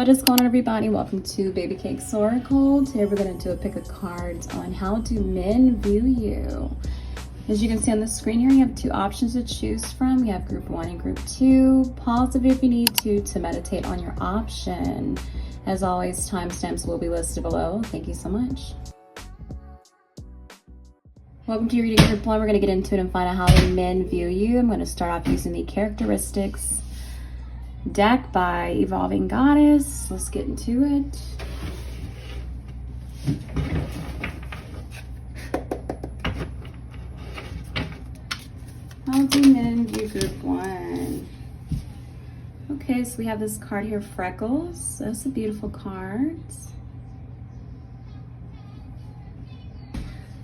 What is going on, everybody? Welcome to Babycakes Oracle. Today we're going to do a pick of cards on how do men view you. As you can see on the screen here, you have two options to choose from. You have group 1 and group 2. Pause it if you need to meditate on your option. As always, timestamps will be listed below. Thank you so much. Welcome to your reading group 1. We're going to get into it and find out how do men view you. I'm going to start off using the characteristics deck by Evolving Goddess. Let's get into it. How do men view group 1? Okay, so we have this card here, Freckles. That's a beautiful card.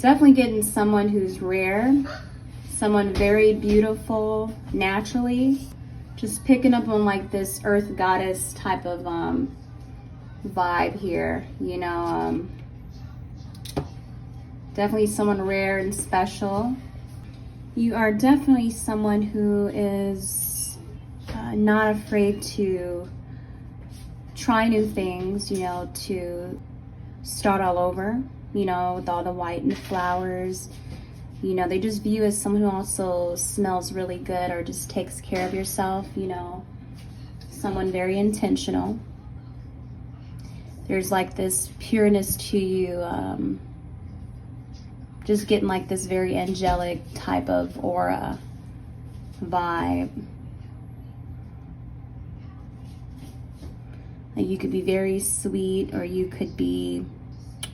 Definitely getting someone who's rare, someone very beautiful naturally. Just picking up on like this earth goddess type of vibe here, you know. Definitely someone rare and special. You are definitely someone who is not afraid to try new things, you know, to start all over, you know, with all the white and the flowers. You know, they just view you as someone who also smells really good or just takes care of yourself, you know, someone very intentional. There's like this pureness to you, just getting like this very angelic type of aura vibe. Like you could be very sweet or you could be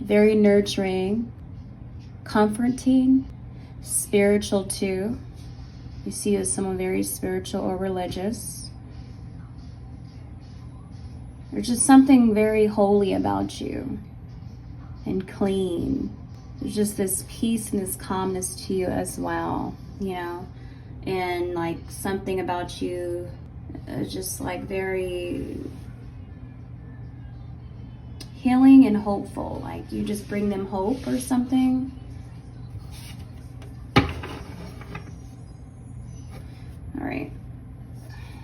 very nurturing, comforting. Spiritual too. You see you as someone very spiritual or religious. There's just something very holy about you and clean. There's just this peace and this calmness to you as well, you know, and like something about you just like very healing and hopeful. Like you just bring them hope or something. All right,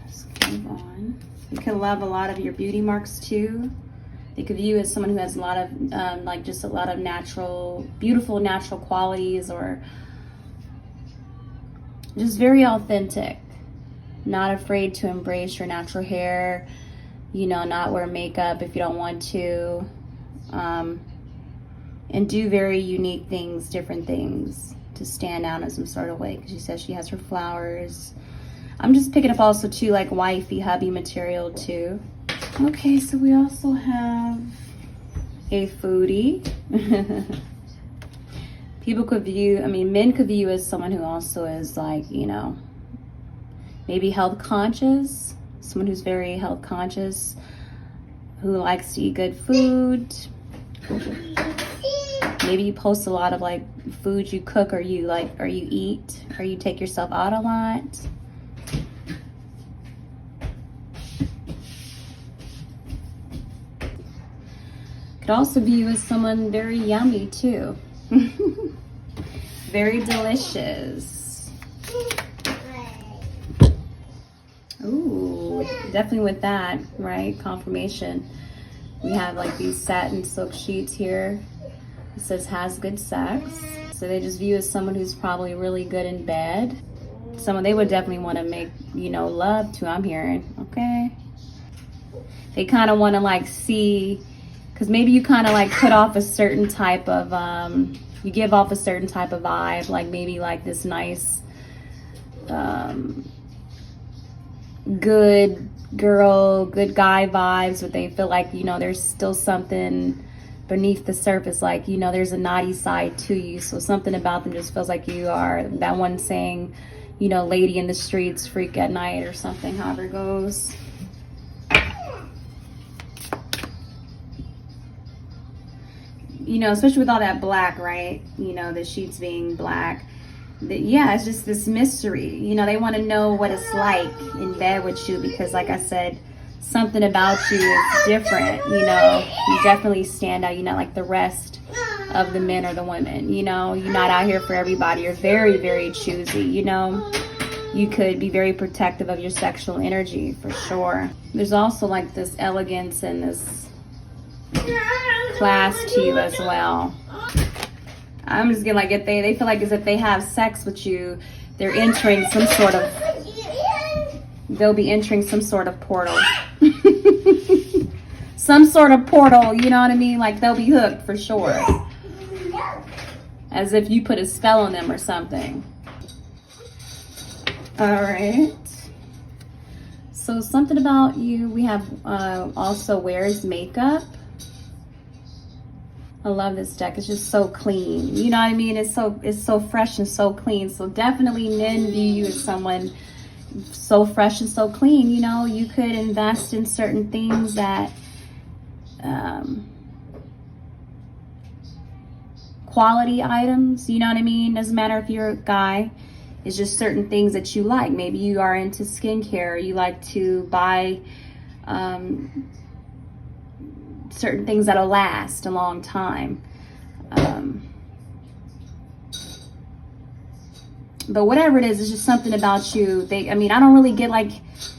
let's move on. You can love a lot of your beauty marks too. They could view you as someone who has a lot of, like just a lot of natural, beautiful natural qualities, or just very authentic. Not afraid to embrace your natural hair, you know, not wear makeup if you don't want to, and do very unique things, different things to stand out in some sort of way. Because she says she has her flowers. I'm just picking up also too like wifey, hubby material too. Okay, so we also have a foodie. People could view, I mean, men could view you as someone who also is like, you know, maybe health conscious. Someone who's very health conscious, who likes to eat good food. Maybe you post a lot of like food you cook or you like, or you eat, or you take yourself out a lot. Could also view you as someone very yummy too. Very delicious. Ooh, definitely with that, right? Confirmation. We have like these satin silk sheets here. It says has good sex. So they just view you as someone who's probably really good in bed. Someone they would definitely want to make, you know, love to, I'm hearing, okay? They kind of want to like see, because maybe you kind of like put off a certain type of, you give off a certain type of vibe, like maybe like this nice, good girl, good guy vibes, but they feel like, you know, there's still something beneath the surface, like, you know, there's a naughty side to you. So something about them just feels like you are that one saying, you know, lady in the streets, freak at night or something, however it goes. You know, especially with all that black, right? You know, the sheets being black. Yeah, it's just this mystery. You know, they want to know what it's like in bed with you because, like I said, something about you is different. You know, you definitely stand out. You're not like the rest of the men or the women. You know, you're not out here for everybody. You're very, very choosy, you know. you could be very protective of your sexual energy for sure. There's also like this elegance and this class to you as well. I'm just getting like, if they feel like as if they have sex with you, they're entering some sort of, they'll be entering some sort of portal. Some sort of portal, you know what I mean? Like they'll be hooked for sure. As if you put a spell on them or something. All right. So something about you, we have also wears makeup. I love this deck. It's just so clean. You know what I mean? It's so fresh and so clean. So definitely men view you as someone so fresh and so clean. You know, you could invest in certain things that quality items, you know what I mean? Doesn't matter if you're a guy. It's just certain things that you like. Maybe you are into skincare. You like to buy certain things that'll last a long time. But whatever it is, it's just something about you. I mean, I don't really get like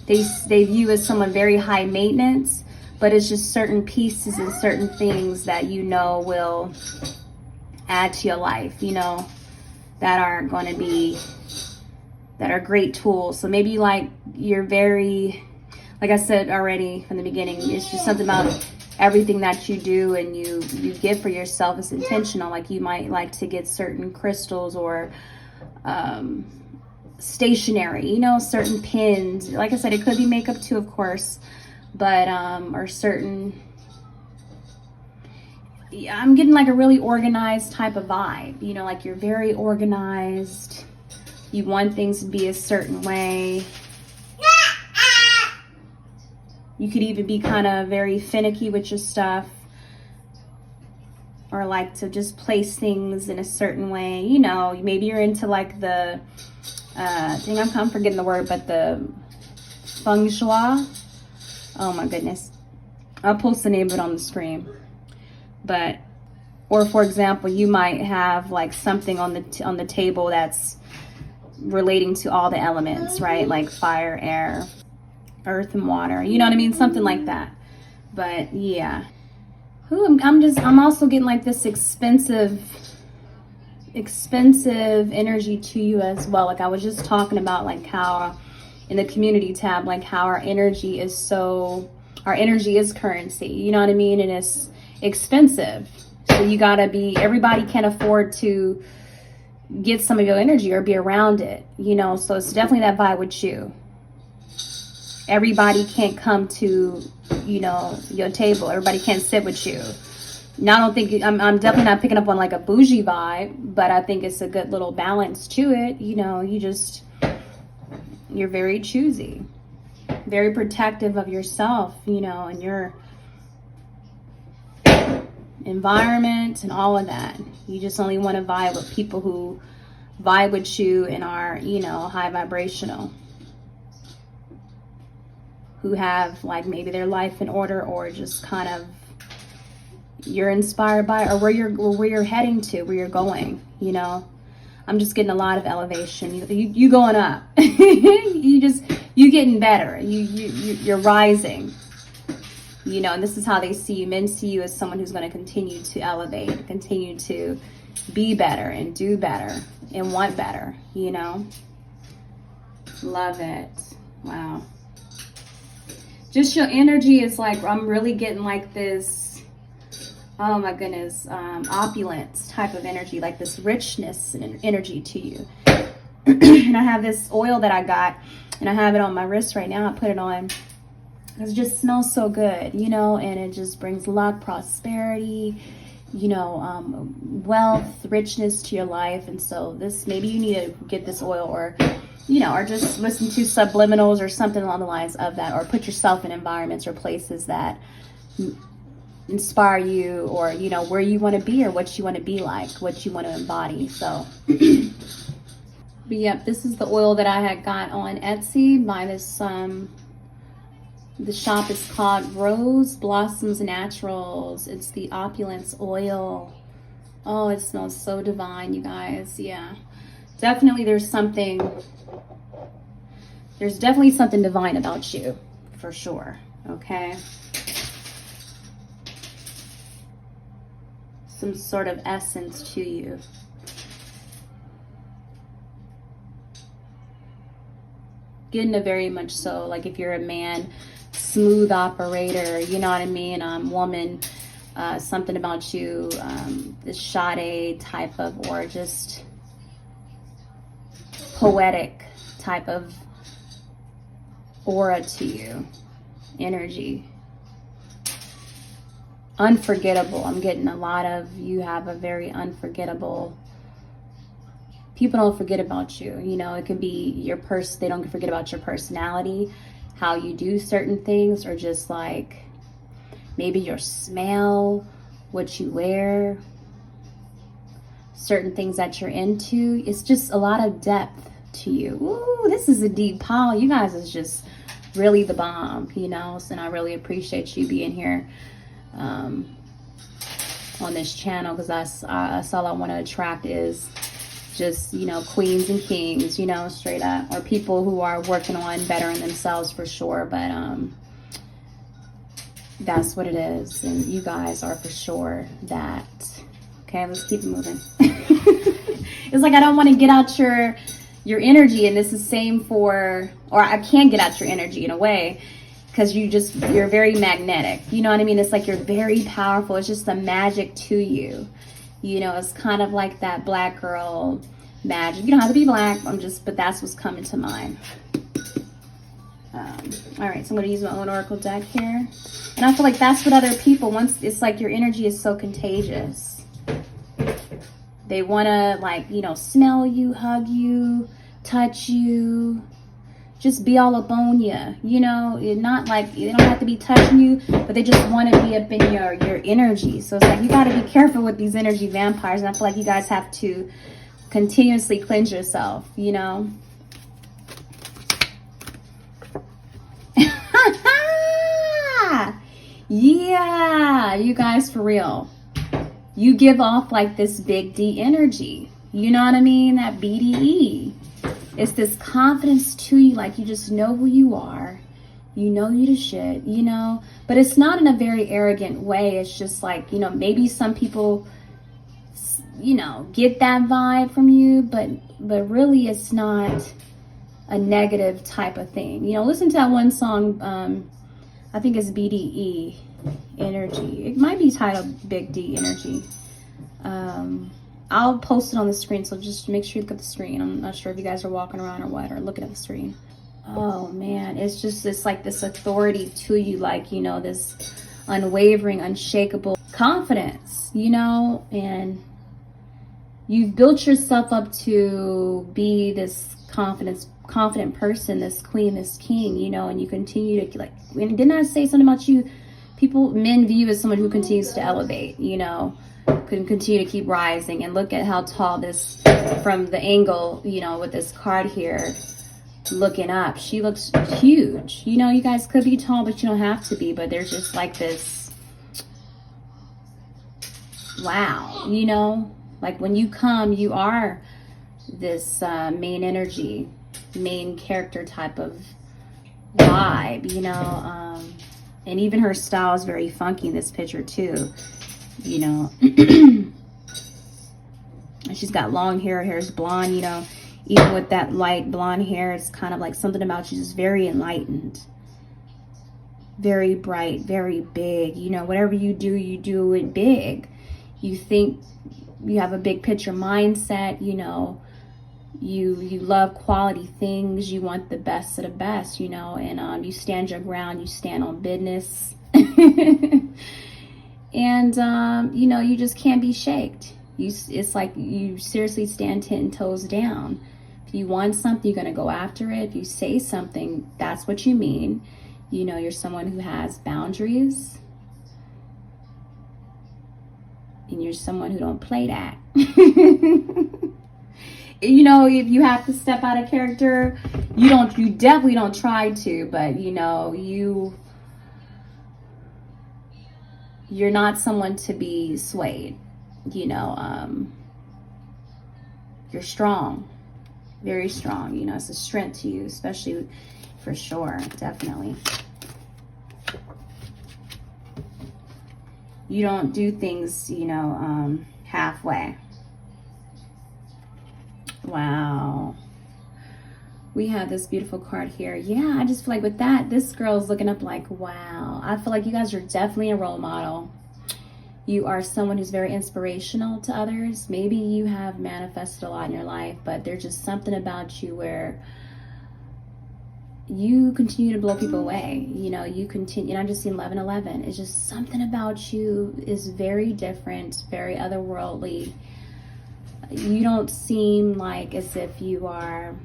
they view as someone very high maintenance, but it's just certain pieces and certain things that you know will add to your life, you know, that are going to be, that are great tools. So maybe like you're very, like I said already from the beginning, it's just something about everything that you do and you get for yourself is intentional. Like you might like to get certain crystals or stationery, you know, certain pins. Like I said, it could be makeup too, of course, but or certain, I'm getting like a really organized type of vibe, you know, like you're very organized. You want things to be a certain way. You could even be kind of very finicky with your stuff, or like to just place things in a certain way. You know, maybe you're into like the, I'm forgetting the word, but the feng shui. Oh my goodness. I'll post the name of it on the screen. But, or for example, you might have like something on the table that's relating to all the elements, right? Like fire, air, earth, and water. You know what I mean? Something like that. But yeah. I'm also getting like this expensive energy to you as well. Like I was just talking about like how in the community tab, like how our energy is currency. You know what I mean? And it's expensive. So you gotta everybody can't afford to get some of your energy or be around it, you know? So it's definitely that vibe with you. Everybody can't come to, you know, your table. Everybody can't sit with you. Now, I don't think, I'm definitely not picking up on like a bougie vibe, but I think it's a good little balance to it. You know, you're very choosy, very protective of yourself, you know, and your environment and all of that. You just only want to vibe with people who vibe with you and are, you know, high vibrational, who have like maybe their life in order, or just kind of you're inspired by, or where you're heading to, where you're going, you know. I'm just getting a lot of elevation. You going up. you getting better. You're rising. You know, and this is how they see you. Men see you as someone who's going to continue to elevate, continue to be better and do better and want better, you know. Love it. Wow. Just your energy is like, I'm really getting like this, oh my goodness, opulence type of energy, like this richness and energy to you. And I have this oil that I got, and I have it on my wrist right now. I put it on. It just smells so good, you know, and it just brings luck, prosperity, you know, wealth, richness to your life. And so maybe you need to get this oil, or, you know, or just listen to subliminals or something along the lines of that, or put yourself in environments or places that inspire you, or, you know, where you want to be or what you want to be like, what you want to embody. So, but yep, this is the oil that I had got on Etsy by this, the shop is called Rose Blossoms Naturals. It's the Opulence Oil. Oh, it smells so divine, you guys. Yeah, definitely there's something There's definitely something divine about you, for sure, okay? Some sort of essence to you. Getting a very much so, like if you're a man, smooth operator, you know what I mean? Woman, something about you, this Sade type of, or just poetic type of aura to you, energy. Unforgettable. I'm getting a lot of, you have a very unforgettable, people don't forget about you. You know, it can be your they don't forget about your personality, how you do certain things, or just like maybe your smell, what you wear, certain things that you're into. It's just a lot of depth to you. Ooh, this is a deep pile. You guys is just really the bomb, you know, and I really appreciate you being here on this channel, because that's all I want to attract is just, you know, queens and kings, you know, straight up, or people who are working on bettering themselves for sure. But that's what it is, and you guys are for sure that. Okay, let's keep it moving. It's like I don't want to get out your energy, and this is same for, or I can get out your energy in a way, because you're very magnetic, you know what I mean? It's like you're very powerful. It's just the magic to you, you know. It's kind of like that black girl magic. You don't have to be black, but that's what's coming to mind. All right, so I'm going to use my own oracle deck here, and I feel like that's what other people, once it's like your energy is so contagious, they want to, like, you know, smell you, hug you, touch you, just be all up on you, you know. Not like they don't have to be touching you, but they just want to be up in your energy. So it's like you got to be careful with these energy vampires, and I feel like you guys have to continuously cleanse yourself, you know. Yeah, you guys, for real. You give off like this big D energy. You know what I mean? That BDE. It's this confidence to you, like you just know who you are. You know you the shit, you know. But it's not in a very arrogant way. It's just like, you know, maybe some people, you know, get that vibe from you, but really it's not a negative type of thing. You know, listen to that one song, I think it's BDE energy. It might be titled Big D energy. I'll post it on the screen, so just make sure you look at the screen. I'm not sure if you guys are walking around or what, or looking at the screen. Oh man, it's like this authority to you, like, you know, this unwavering, unshakable confidence, you know, and you've built yourself up to be this confident person, this queen, this king, you know, and you continue to, like, and didn't I say something about you? Men view you as someone who continues to elevate, you know, can continue to keep rising. And look at how tall this, from the angle, you know, with this card here, looking up, she looks huge. You know, you guys could be tall, but you don't have to be. But there's just like this, wow, you know, like when you come, you are this main energy, main character type of vibe, you know. And even her style is very funky in this picture too, you know. And she's got long hair. Her hair is blonde, you know. Even with that light blonde hair, it's kind of like something about you just very enlightened, very bright, very big. You know, whatever you do it big. You think you have a big picture mindset, you know. You love quality things. You want the best of the best, you know, and you stand your ground. You stand on business. And, you know, you just can't be shaked. It's like you seriously stand 10 toes down. If you want something, you're going to go after it. If you say something, that's what you mean. You know, you're someone who has boundaries. And you're someone who don't play that. You know, if you have to step out of character, you definitely don't try to, but you know, you're not someone to be swayed, you know. You're strong, Very strong. You know, it's a strength to you, especially for sure. Definitely. You don't do things, you know, halfway. Wow. We have this beautiful card here. Yeah, I just feel like with that, this girl's looking up like, wow. I feel like you guys are definitely a role model. You are someone who's very inspirational to others. Maybe you have manifested a lot in your life, but there's just something about you where you continue to blow people away. You know, you continue, and I'm just seeing 1111. It's just something about you is very different, very otherworldly. You don't seem like as if you are,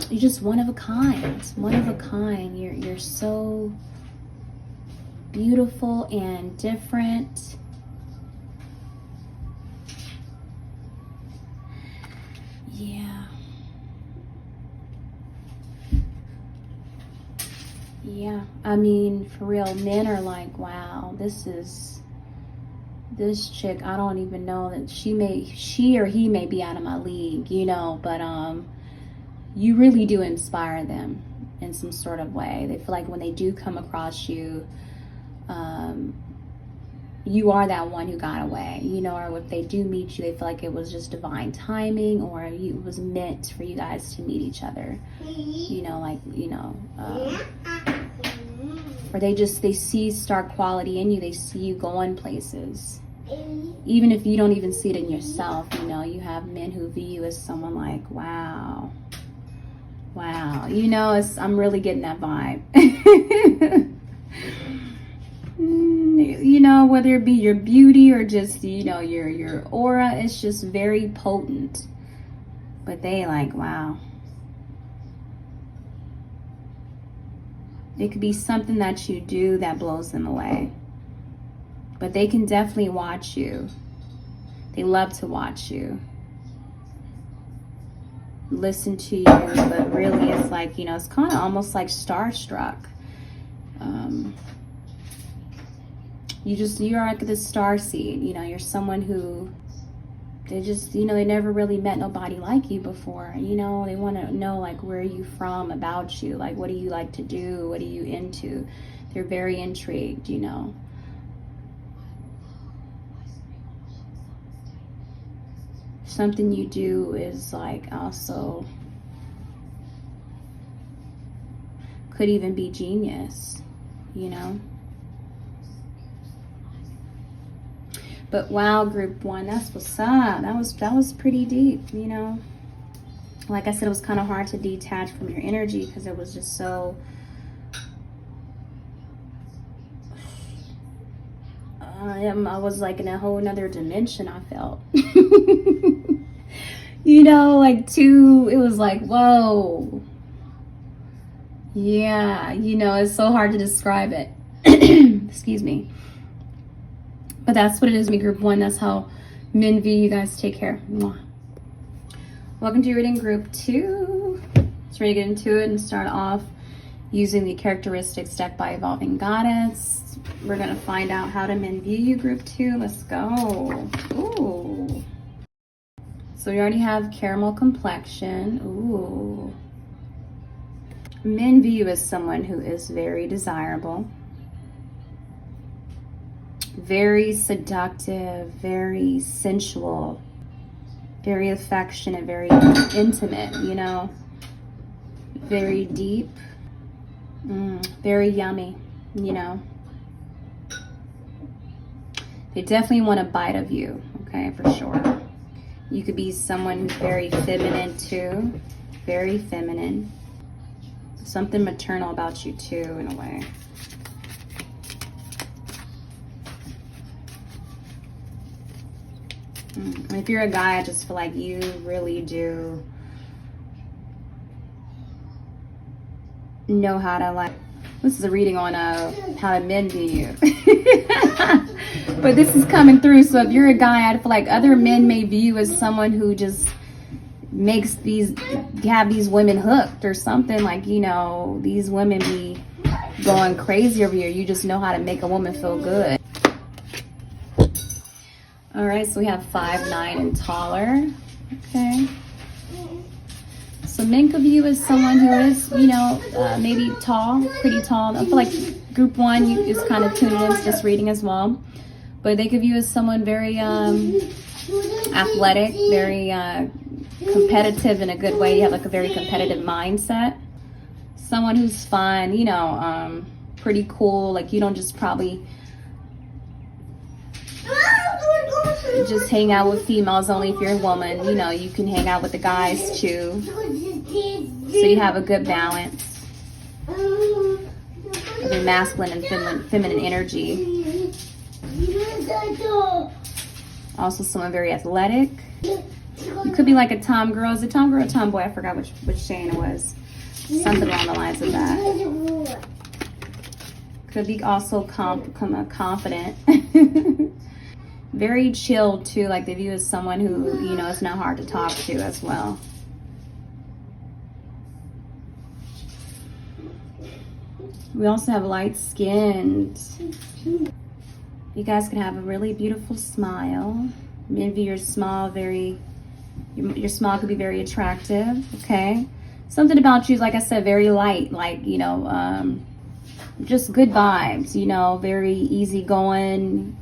you're just one of a kind. One of a kind. You're so beautiful and different. Yeah. Yeah. I mean, for real, men are like, wow, this chick, I don't even know that she or he may be out of my league, you know, but you really do inspire them in some sort of way. They feel like when they do come across you, you are that one who got away, you know, or if they do meet you, they feel like it was just divine timing, or it was meant for you guys to meet each other, you know, like, you know, or they see star quality in you. They see you going places, even if you don't even see it in yourself. You know, you have men who view you as someone like, wow, you know, I'm really getting that vibe. You know, whether it be your beauty or just, you know, your aura, it's just very potent. But they like, wow. It could be something that you do that blows them away. But they can definitely watch you. They love to watch you. Listen to you, but really it's like, you know, it's kind of almost like starstruck. You're like this star seed, you know, you're someone who they just, you know, they never really met nobody like you before, you know, they want to know like, where are you from, about you, like, what do you like to do, what are you into? They're very intrigued, you know. Something you do is like also could even be genius, you know. But wow, group one, that's what's up. That was pretty deep, you know. Like I said, it was kind of hard to detach from your energy because it was just so I was like in a whole nother dimension, I felt. You know, like it was like, whoa. Yeah, you know, it's so hard to describe it. Excuse me. But that's what it is, me group one. That's how men view you guys. Take care. Mwah. Welcome to your reading, group two. Let's ready to get into it and start off using the characteristics deck by Evolving Goddess. We're going to find out how do men view you, group two. Let's go. Ooh. So we already have caramel complexion. Ooh. Men view you as someone who is very desirable, very seductive, very sensual, very affectionate, very intimate, you know, very deep, very yummy, you know. They definitely want a bite of you, okay, for sure. You could be someone who's very feminine too, very feminine. Something maternal about you too, in a way. If you're a guy, I just feel like you really do know how to, like, this is a reading on how to men view you. But this is coming through, so if you're a guy, I feel like other men may view you as someone who just makes have these women hooked or something, like, you know, these women be going crazy over here. You just know how to make a woman feel good. All right, so we have 5'9" and taller. Okay. So men could view as someone who is, you know, maybe tall, pretty tall. I feel like group one is kind of tuning in, just reading as well. But they could view as someone very athletic, very competitive in a good way. You have like a very competitive mindset. Someone who's fun, you know, pretty cool. Like you don't just probably just hang out with females only if you're a woman. You know, you can hang out with the guys too. So you have a good balance of your masculine and feminine energy. Also someone very athletic. You could be like a tom girl. Is it tom girl or tomboy? I forgot which Shane it was. Something along the lines of that. Could be also confident. Very chilled too, like they view as someone who, you know, is not hard to talk to as well. We also have light skinned. You guys can have a really beautiful smile. Maybe your smile your smile could be very attractive, okay? Something about you, like I said, very light, like, you know, just good vibes, you know, very easygoing,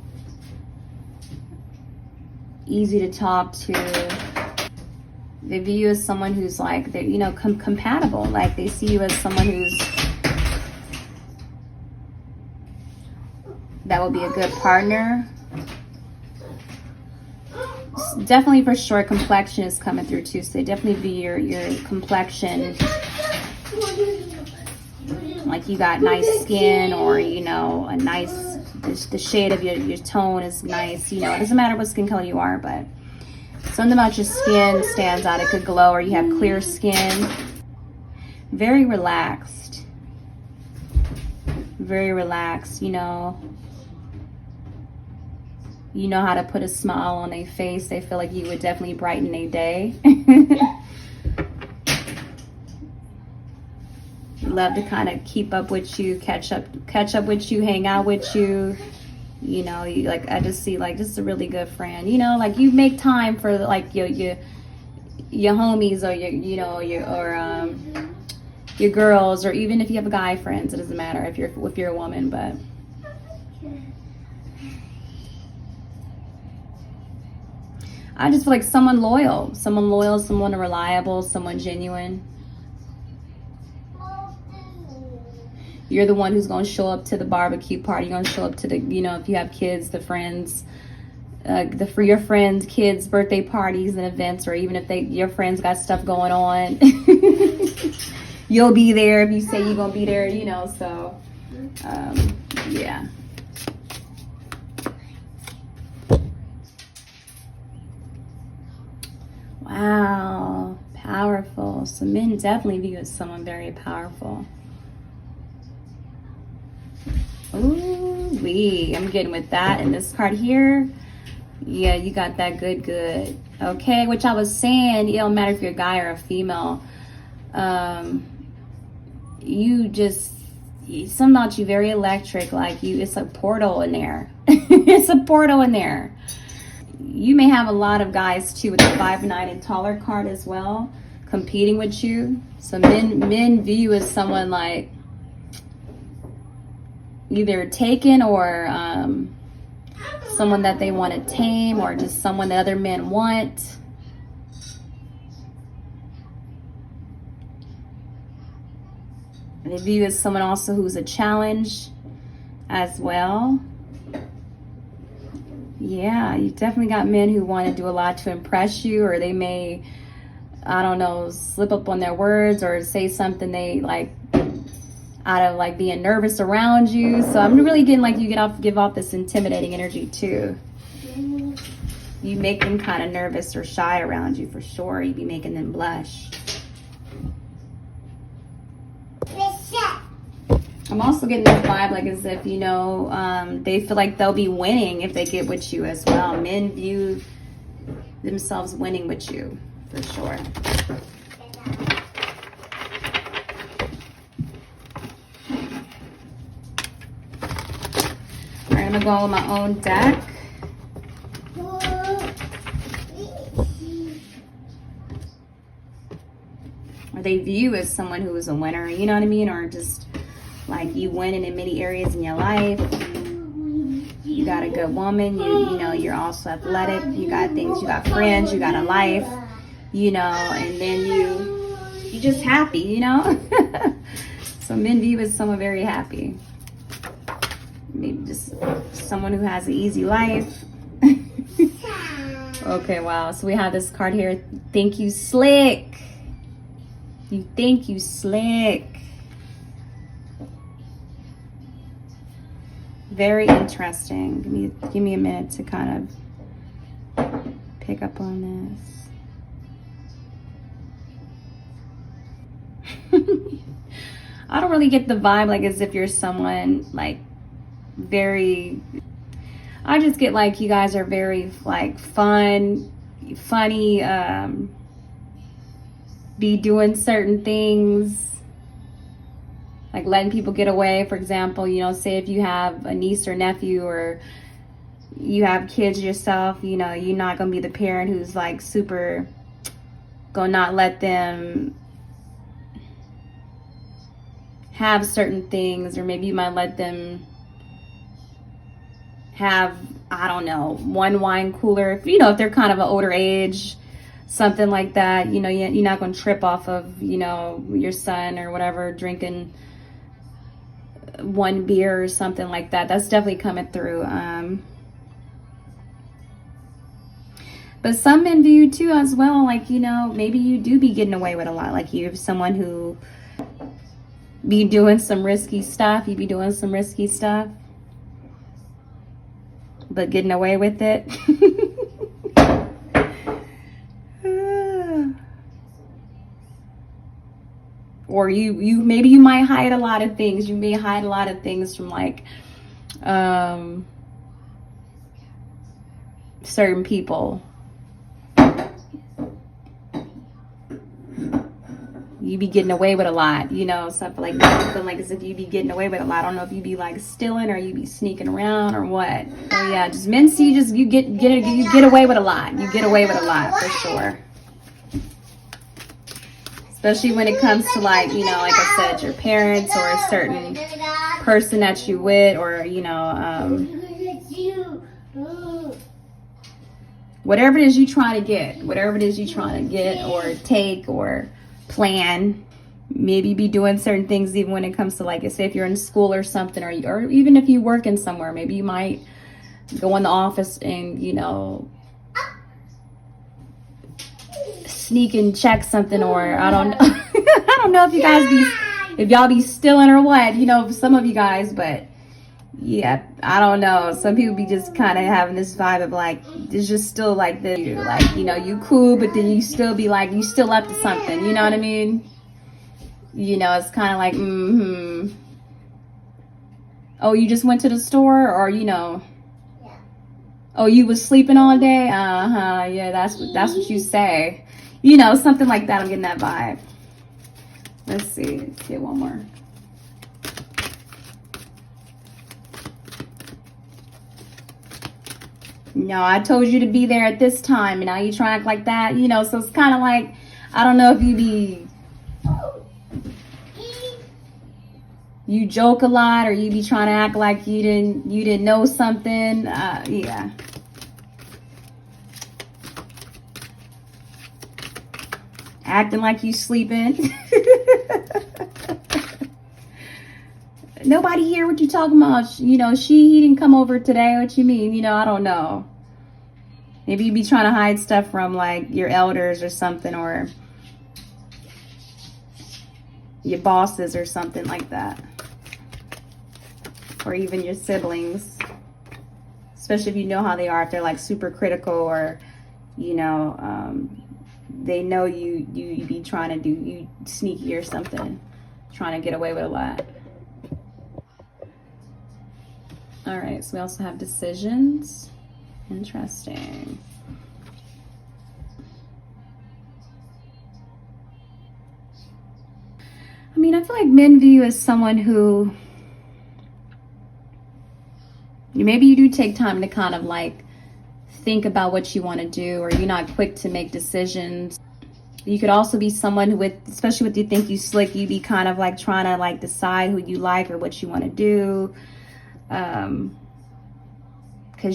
easy to talk to. They view you as someone who's like, they're, you know, compatible. Like they see you as someone that will be a good partner. Definitely for sure complexion is coming through too. So they definitely view your complexion like you got nice skin, or, you know, a nice, the shade of your tone is nice. You know, it doesn't matter what skin color you are, but something about your skin stands out. It could glow, or you have clear skin. Very relaxed. Very relaxed, you know. You know how to put a smile on their face. They feel like you would definitely brighten their day. Love to kind of keep up with you, catch up with you, hang out with you. You know, you like, I just see like just a really good friend. You know, like you make time for like your homies, or your girls, or even if you have guy friends. It doesn't matter if you're a woman, but I just feel like someone loyal, someone reliable, someone genuine. You're the one who's going to show up to the barbecue party. You're going to show up to the, you know, if you have kids, the friends, for your friends' kids' birthday parties and events, or even if your friends got stuff going on, you'll be there if you say you're going to be there, you know, so, yeah. Wow, powerful. So men definitely view you as someone very powerful. Ooh-wee, I'm getting with that. And this card here, yeah, you got that good. Okay, which I was saying, it don't matter if you're a guy or a female. You just, something about you very electric, like you, it's a portal in there. It's a portal in there. You may have a lot of guys too with the 5'9" and taller card as well, competing with you. So men view you as someone like either taken, or someone that they want to tame, or just someone that other men want. And they view you as someone also who's a challenge as well. Yeah, you definitely got men who want to do a lot to impress you, or they may, I don't know, slip up on their words or say something they like out of like being nervous around you. So I'm really getting like you give off this intimidating energy too. You make them kind of nervous or shy around you for sure. You be making them blush. I'm also getting this vibe like as if, you know, they feel like they'll be winning if they get with you as well. Men view themselves winning with you for sure. All right, I'm gonna go with my own deck. or they view you as someone who is a winner, you know what I mean? Or just like you winning in many areas in your life. You got a good woman, you know, you're also athletic, you got things, you got friends, you got a life, you know, and then you just happy, you know? So men view you as someone very happy. Maybe just someone who has an easy life. Okay, wow. So we have this card here. Think you slick. You think you slick. Very interesting. Give me a minute to kind of pick up on this. I don't really get the vibe like as if you're someone like very, I just get like you guys are very like funny, be doing certain things, like letting people get away. For example, you know, say if you have a niece or nephew or you have kids yourself, you know, you're not gonna be the parent who's like super gonna not let them have certain things, or maybe you might let them have, I don't know, one wine cooler, if you know, if they're kind of an older age, something like that. You know, you're not going to trip off of, you know, your son or whatever drinking one beer or something like that. That's definitely coming through. But some men view you too as well, like, you know, maybe you do be getting away with a lot. Like you're someone who be doing some risky stuff. You be doing some risky stuff, but getting away with it. Or you maybe you might hide a lot of things. You may hide a lot of things from like certain people. You be getting away with a lot, you know, stuff like that. I feel like as if you be getting away with a lot. I don't know if you be like stealing or you be sneaking around or what. Oh yeah, just men see you get away with a lot. You get away with a lot for sure. Especially when it comes to like, you know, like I said, your parents or a certain person that you with, or, you know, whatever it is you trying to get, or take or plan. Maybe be doing certain things even when it comes to like, say if you're in school or something, or even if you work in somewhere, maybe you might go in the office and, you know, sneak and check something, or I don't know. I don't know if y'all be stealing or what, you know, some of you guys, but yeah, I don't know. Some people be just kind of having this vibe of like, it's just still like this, like, you know, you cool, but then you still be like, you still up to something, you know what I mean? You know, it's kind of like, oh, you just went to the store, or, you know, oh, you was sleeping all day? Yeah, that's what you say. You know, something like that. I'm getting that vibe. Let's see. Let's get one more. No, I told you to be there at this time, and now you try to act like that. You know, so it's kind of like, I don't know if you joke a lot, or you be trying to act like you didn't know something. Yeah. Acting like you sleeping. Nobody hear what you talking about. You know, he didn't come over today. What you mean? You know, I don't know. Maybe you be trying to hide stuff from like your elders or something, or your bosses or something like that. Or even your siblings. Especially if you know how they are. If they're like super critical, or, you know, they know you be trying to do you sneaky or something, trying to get away with a lot. All right, so we also have decisions. Interesting. I mean, I feel like men view you as someone who, maybe you do take time to kind of like think about what you want to do, or you're not quick to make decisions. You could also be someone who, with, especially with you think you slick, you be kind of like trying to like decide who you like or what you want to do. Because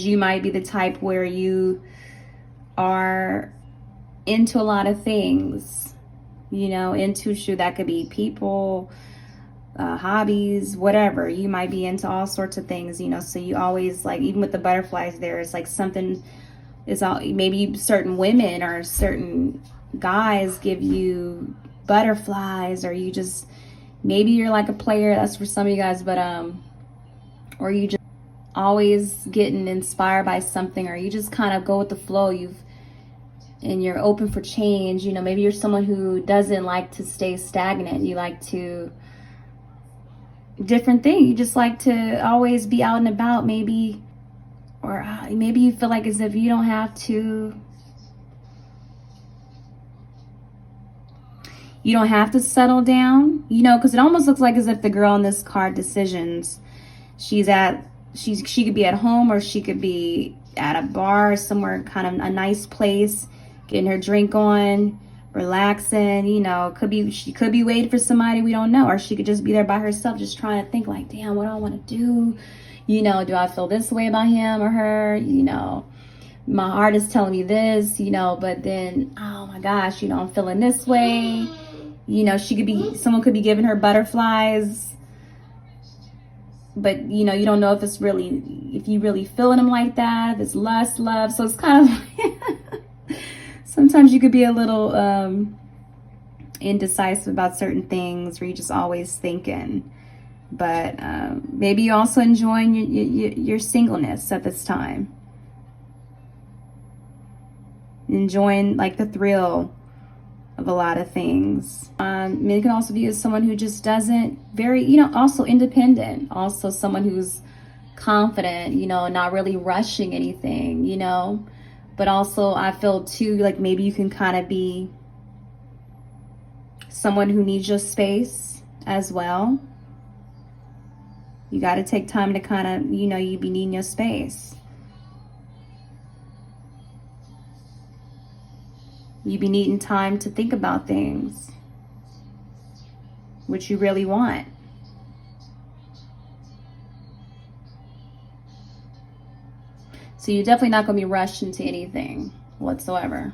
you might be the type where you are into a lot of things, you know, into that could be people, hobbies, whatever. You might be into all sorts of things, you know, so you always like, even with the butterflies there, it's like something is all, maybe certain women or certain guys give you butterflies, or you just, maybe you're like a player, that's for some of you guys, but or you just always getting inspired by something, or you just kind of go with the flow, and you're open for change. You know, maybe you're someone who doesn't like to stay stagnant. You like to different thing. You just like to always be out and about, maybe, or maybe you feel like as if you don't have to, you don't have to settle down, you know, because it almost looks like as if the girl in this card decisions, she could be at home, or she could be at a bar somewhere, kind of a nice place, getting her drink on, relaxing, you know. She could be waiting for somebody, we don't know, or she could just be there by herself, just trying to think like, damn, what do I want to do, you know, do I feel this way about him or her, you know, my heart is telling me this, you know, but then, oh my gosh, you know, I'm feeling this way, you know. Someone could be giving her butterflies, but you know, you don't know if you really feeling them like that, if it's lust, love. So it's kind of like sometimes you could be a little indecisive about certain things, where you're just always thinking. But maybe you're also enjoying your singleness at this time, enjoying like the thrill of a lot of things. It can also be as someone who just doesn't also independent, also someone who's confident, you know, not really rushing anything, you know. But also I feel too like maybe you can kind of be someone who needs your space as well. You got to take time to kind of, you know, you be needing your space. You be needing time to think about things, what you really want. So you're definitely not going to be rushed into anything whatsoever.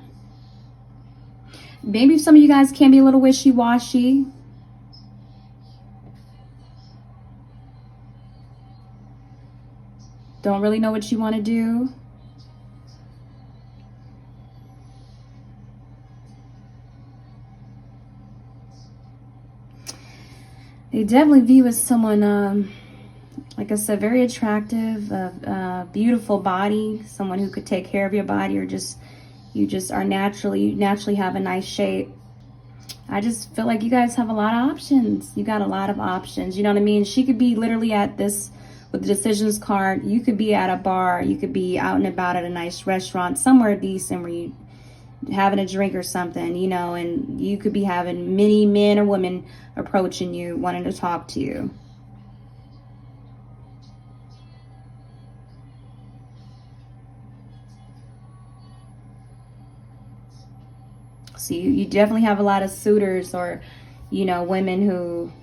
Maybe some of you guys can be a little wishy-washy. Don't really know what you want to do. They definitely view as someone, like I said, very attractive, beautiful body, someone who could take care of your body, or you naturally have a nice shape. I just feel like you guys have a lot of options. You got a lot of options. You know what I mean? She could be literally at this, with the decisions card, you could be at a bar, you could be out and about at a nice restaurant, somewhere decent where you having a drink or something, you know, and you could be having many men or women approaching you, wanting to talk to you. So you definitely have a lot of suitors, or, you know, women who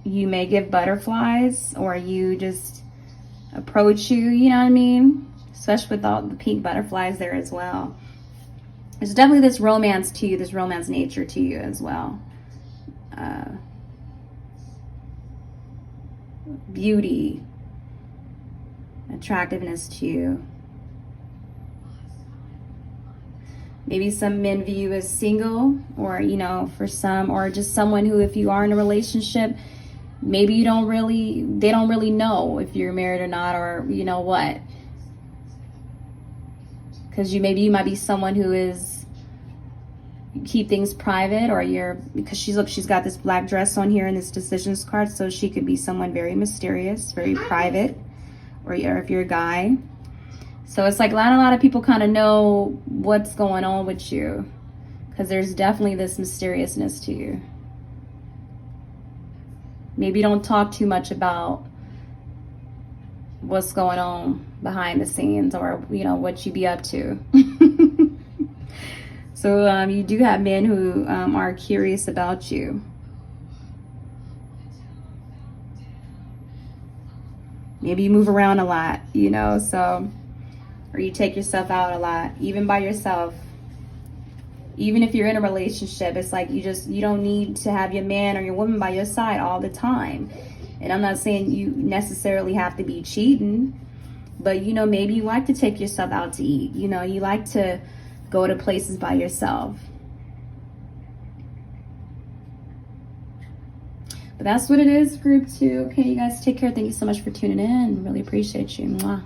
you may give butterflies, or you just approach you know what I mean? Especially with all the pink butterflies there as well. There's definitely this romance to you, this romance nature to you as well. Beauty, attractiveness to you. Maybe some men view you as single, or, you know, for some, or just someone who, if you are in a relationship, maybe they don't really know if you're married or not, or you know what. Because you might be someone who is keep things private, or because she's got this black dress on here in this decisions card, so she could be someone very mysterious, very private, or if you're a guy. So it's like not a lot of people kind of know what's going on with you, because there's definitely this mysteriousness to you. Maybe don't talk too much about what's going on behind the scenes, or, you know, what you be up to. So you do have men who are curious about you. Maybe you move around a lot, you know, so, or you take yourself out a lot, even by yourself. Even if you're in a relationship, it's like you don't need to have your man or your woman by your side all the time. And I'm not saying you necessarily have to be cheating, but, you know, maybe you like to take yourself out to eat. You know, you like to go to places by yourself. But that's what it is, group 2. Okay, you guys take care. Thank you so much for tuning in. Really appreciate you. Mwah.